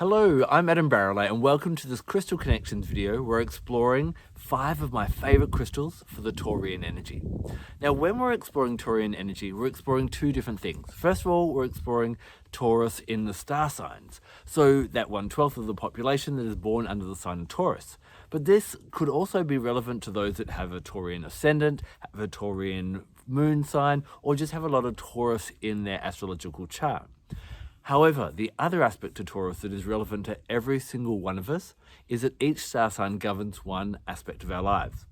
Hello, I'm Barralet and welcome to this Crystal Connections video. We're exploring 5 of my favorite crystals for the Taurian energy. Now, when we're exploring Taurian energy, we're exploring 2 different things. First of all, we're exploring Taurus in the star signs, so that 1/12 of the population that is born under the sign of Taurus. But this could also be relevant to those that have a Taurian ascendant, have a Taurian moon sign, or just have a lot of Taurus in their astrological chart. However, the other aspect to Taurus that is relevant to every single one of us is that each star sign governs one aspect of our lives.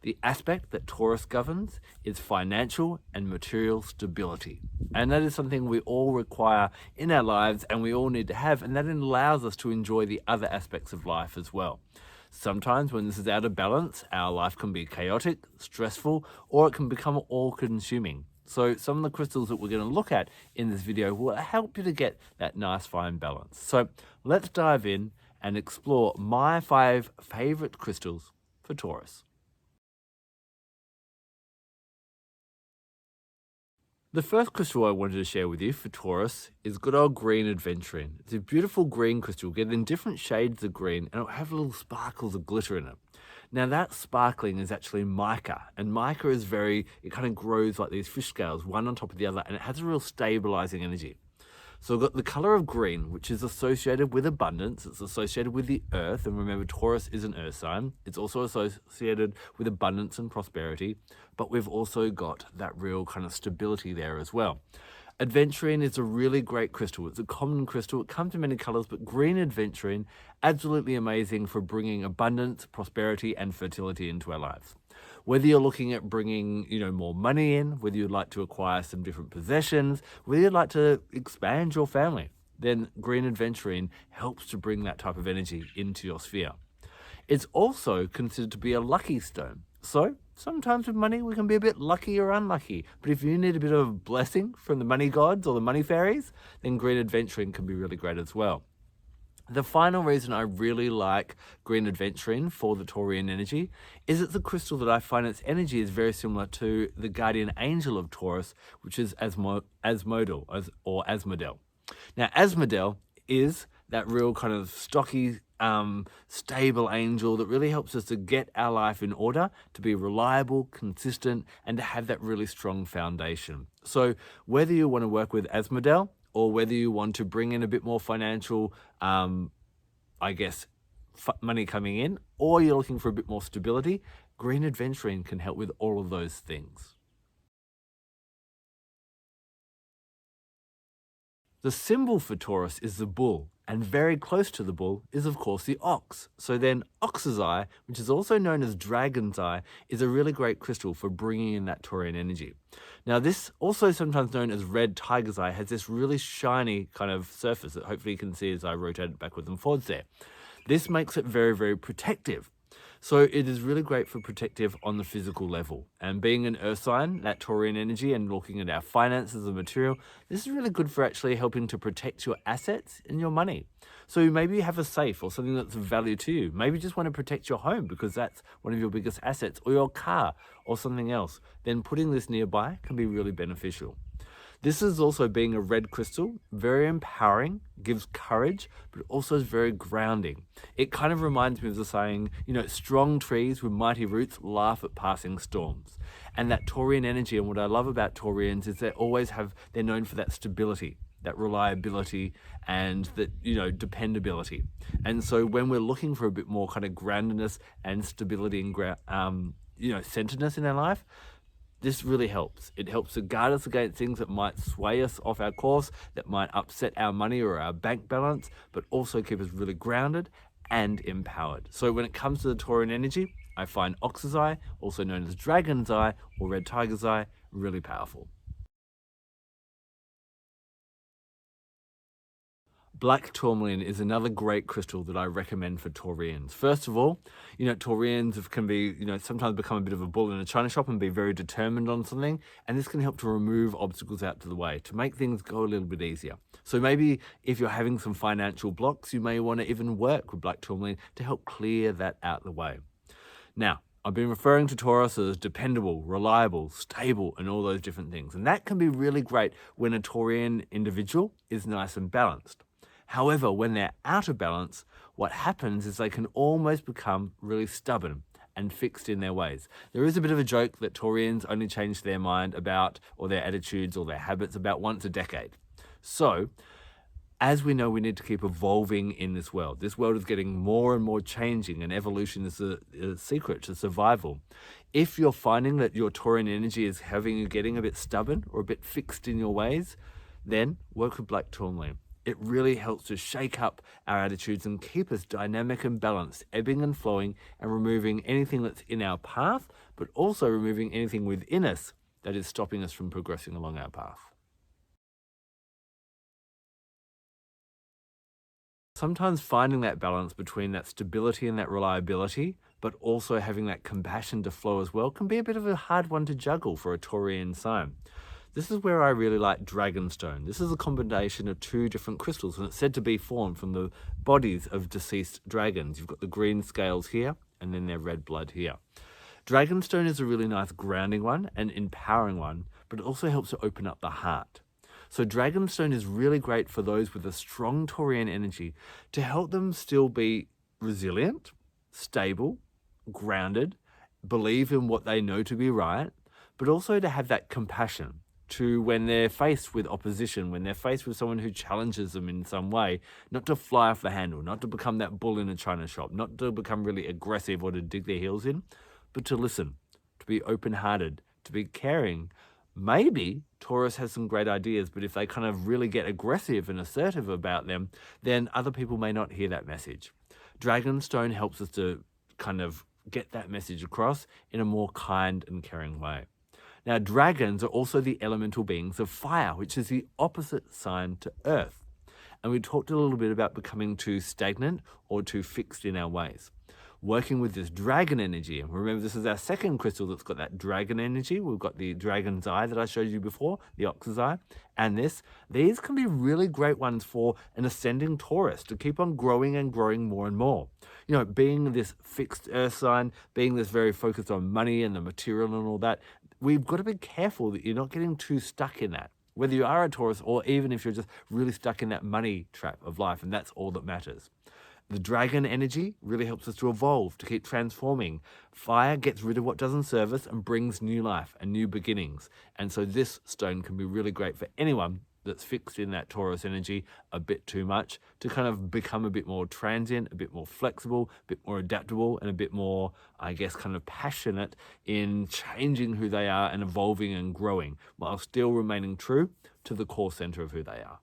The aspect that Taurus governs is financial and material stability. And that is something we all require in our lives and we all need to have, and that allows us to enjoy the other aspects of life as well. Sometimes when this is out of balance, our life can be chaotic, stressful, or it can become all-consuming. So some of the crystals that we're going to look at in this video will help you to get that nice fine balance. So let's dive in and explore my 5 favorite crystals for Taurus. The first crystal I wanted to share with you for Taurus is good old green Aventurine. It's a beautiful green crystal, get in different shades of green, and it'll have little sparkles of glitter in it. Now that sparkling is actually mica, and mica is it kind of grows like these fish scales, one on top of the other, and it has a real stabilizing energy. So we've got the color of green, which is associated with abundance. It's associated with the earth. And remember, Taurus is an earth sign. It's also associated with abundance and prosperity. But we've also got that real kind of stability there as well. Aventurine is a really great crystal. It's a common crystal. It comes in many colors, but green Aventurine, absolutely amazing for bringing abundance, prosperity, and fertility into our lives. Whether you're looking at bringing, more money in, whether you'd like to acquire some different possessions, whether you'd like to expand your family, then green Aventurine helps to bring that type of energy into your sphere. It's also considered to be a lucky stone. So sometimes with money, we can be a bit lucky or unlucky. But if you need a bit of a blessing from the money gods or the money fairies, then green Aventurine can be really great as well. The final reason I really like green Aventurine for the Taurian energy is it's a crystal that I find its energy is very similar to the guardian angel of Taurus, which is Asmodel. Now, Asmodel is that real kind of stocky, stable angel that really helps us to get our life in order, to be reliable, consistent, and to have that really strong foundation. So whether you want to work with Asmodel, or whether you want to bring in a bit more financial, money coming in, or you're looking for a bit more stability, green Aventurine can help with all of those things. The symbol for Taurus is the bull, and very close to the bull is, of course, the ox. So then ox's eye, which is also known as dragon's eye, is a really great crystal for bringing in that Taurian energy. Now, this, also sometimes known as red tiger's eye, has this really shiny kind of surface that hopefully you can see as I rotate it backwards and forwards there. This makes it very, very protective. So it is really great for protective on the physical level. And being an earth sign, that Taurian energy, and looking at our finances and material, this is really good for actually helping to protect your assets and your money. So maybe you have a safe or something that's of value to you. Maybe you just want to protect your home because that's one of your biggest assets, or your car or something else. Then putting this nearby can be really beneficial. This is also, being a red crystal, very empowering, gives courage, but also is very grounding. It kind of reminds me of the saying, strong trees with mighty roots laugh at passing storms. And that Taurian energy, and what I love about Taurians is they're known for that stability, that reliability, and that, dependability. And so when we're looking for a bit more kind of groundedness and stability and, centeredness in our life, this really helps. It helps to guard us against things that might sway us off our course, that might upset our money or our bank balance, but also keep us really grounded and empowered. So when it comes to the Taurian energy, I find ox's eye, also known as dragon's eye or red tiger's eye, really powerful. Black tourmaline is another great crystal that I recommend for Taurians. First of all, Taurians can be, sometimes become a bit of a bull in a china shop and be very determined on something. And this can help to remove obstacles out to the way, to make things go a little bit easier. So maybe if you're having some financial blocks, you may want to even work with black tourmaline to help clear that out the way. Now, I've been referring to Taurus as dependable, reliable, stable, and all those different things. And that can be really great when a Taurian individual is nice and balanced. However, when they're out of balance, what happens is they can almost become really stubborn and fixed in their ways. There is a bit of a joke that Taurians only change their mind about, or their attitudes or their habits about once a decade. So, as we know, we need to keep evolving in this world. This world is getting more and more changing, and evolution is a secret to survival. If you're finding that your Taurian energy is having you getting a bit stubborn or a bit fixed in your ways, then work with Black Tourmaline. It really helps to shake up our attitudes and keep us dynamic and balanced, ebbing and flowing, and removing anything that's in our path, but also removing anything within us that is stopping us from progressing along our path. Sometimes finding that balance between that stability and that reliability, but also having that compassion to flow as well, can be a bit of a hard one to juggle for a Taurian sign. This is where I really like Dragonstone. This is a combination of two different crystals, and it's said to be formed from the bodies of deceased dragons. You've got the green scales here, and then their red blood here. Dragonstone is a really nice grounding one and empowering one, but it also helps to open up the heart. So Dragonstone is really great for those with a strong Taurian energy to help them still be resilient, stable, grounded, believe in what they know to be right, but also to have that compassion to when they're faced with opposition, when they're faced with someone who challenges them in some way, not to fly off the handle, not to become that bull in a china shop, not to become really aggressive or to dig their heels in, but to listen, to be open-hearted, to be caring. Maybe Taurus has some great ideas, but if they kind of really get aggressive and assertive about them, then other people may not hear that message. Dragonstone helps us to kind of get that message across in a more kind and caring way. Now, dragons are also the elemental beings of fire, which is the opposite sign to Earth. And we talked a little bit about becoming too stagnant or too fixed in our ways. Working with this dragon energy, and remember this is our second crystal that's got that dragon energy. We've got the dragon's eye that I showed you before, the ox's eye, and this. These can be really great ones for an ascending Taurus to keep on growing and growing more and more. You know, being this fixed earth sign, being this very focused on money and the material and all that, we've got to be careful that you're not getting too stuck in that. Whether you are a Taurus or even if you're just really stuck in that money trap of life, and that's all that matters. The dragon energy really helps us to evolve, to keep transforming. Fire gets rid of what doesn't serve us and brings new life and new beginnings. And so this stone can be really great for anyone that's fixed in that Taurus energy a bit too much, to kind of become a bit more transient, a bit more flexible, a bit more adaptable, and a bit more, I guess, kind of passionate in changing who they are and evolving and growing, while still remaining true to the core center of who they are.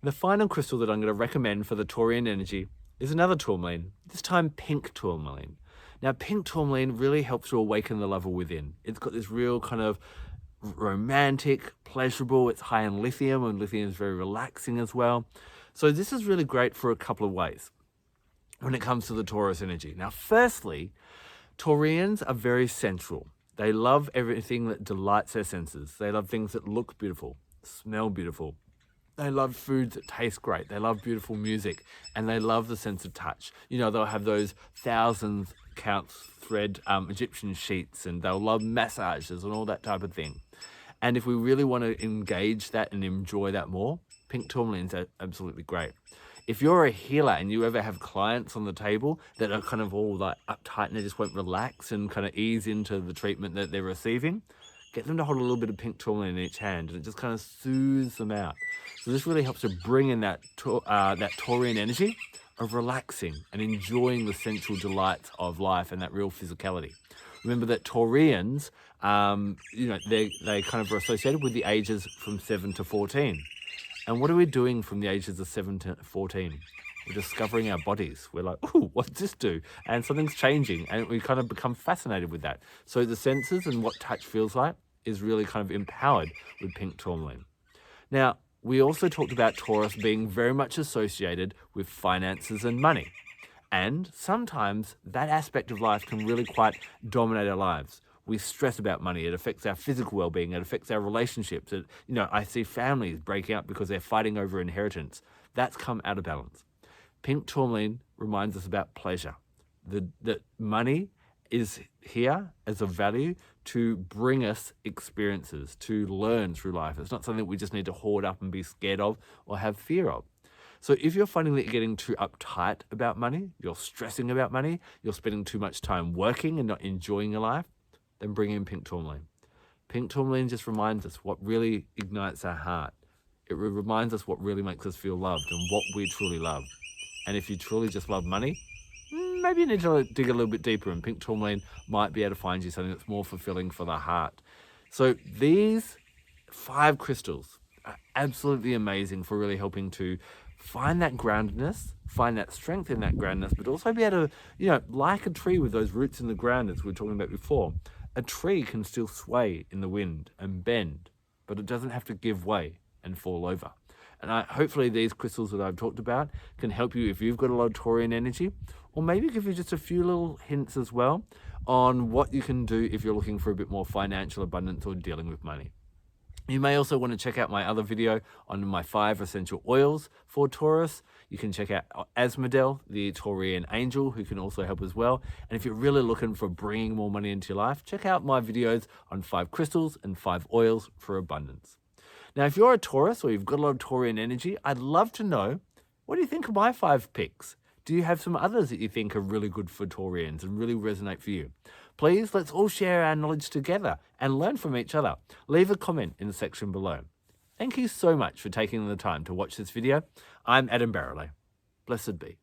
The final crystal that I'm going to recommend for the Taurian energy is another tourmaline, this time pink tourmaline. Now, pink tourmaline really helps to awaken the lover within. It's got this real kind of romantic, pleasurable, it's high in lithium, and lithium is very relaxing as well. So this is really great for a couple of ways when it comes to the Taurus energy. Now, firstly, Taurians are very sensual. They love everything that delights their senses. They love things that look beautiful, smell beautiful. They love foods that taste great. They love beautiful music, and they love the sense of touch. You know, they'll have those thousands count thread Egyptian sheets, and they'll love massages and all that type of thing. And if we really want to engage that and enjoy that more, pink tourmaline's absolutely great. If you're a healer and you ever have clients on the table that are kind of all like uptight and they just won't relax and kind of ease into the treatment that they're receiving, get them to hold a little bit of pink tourmaline in each hand, and it just kind of soothes them out. So this really helps to bring in that Taurian energy of relaxing and enjoying the sensual delights of life and that real physicality. Remember that Taurians, you know, they kind of are associated with the ages from 7 to 14. And what are we doing from the ages of 7 to 14? We're discovering our bodies. We're like, oh, what's this do? And something's changing, and we kind of become fascinated with that. So the senses and what touch feels like is really kind of empowered with pink tourmaline. Now, we also talked about Taurus being very much associated with finances and money. And sometimes that aspect of life can really quite dominate our lives. We stress about money. It affects our physical well-being. It affects our relationships. I see families breaking up because they're fighting over inheritance. That's come out of balance. Pink tourmaline reminds us about pleasure. That money is here as a value to bring us experiences, to learn through life. It's not something we just need to hoard up and be scared of or have fear of. So if you're finding that you're getting too uptight about money, you're stressing about money, you're spending too much time working and not enjoying your life, then bring in pink tourmaline. Pink tourmaline just reminds us what really ignites our heart. It reminds us what really makes us feel loved and what we truly love. And if you truly just love money, maybe you need to dig a little bit deeper, and pink tourmaline might be able to find you something that's more fulfilling for the heart. So these 5 crystals are absolutely amazing for really helping to find that groundedness, find that strength in that groundedness, but also be able to, like a tree with those roots in the ground, as we were talking about before, a tree can still sway in the wind and bend, but it doesn't have to give way and fall over. And hopefully these crystals that I've talked about can help you if you've got a lot of Taurian energy, or maybe give you just a few little hints as well on what you can do if you're looking for a bit more financial abundance or dealing with money. You may also want to check out my other video on my 5 essential oils for Taurus. You can check out Asmodel, the Taurian angel, who can also help as well. And if you're really looking for bringing more money into your life, check out my videos on 5 crystals and 5 oils for abundance. Now, if you're a Taurus or you've got a lot of Taurian energy, I'd love to know, what do you think of my 5 picks? Do you have some others that you think are really good for Taurians and really resonate for you? Please, let's all share our knowledge together and learn from each other. Leave a comment in the section below. Thank you so much for taking the time to watch this video. I'm Adam Barralet. Blessed be.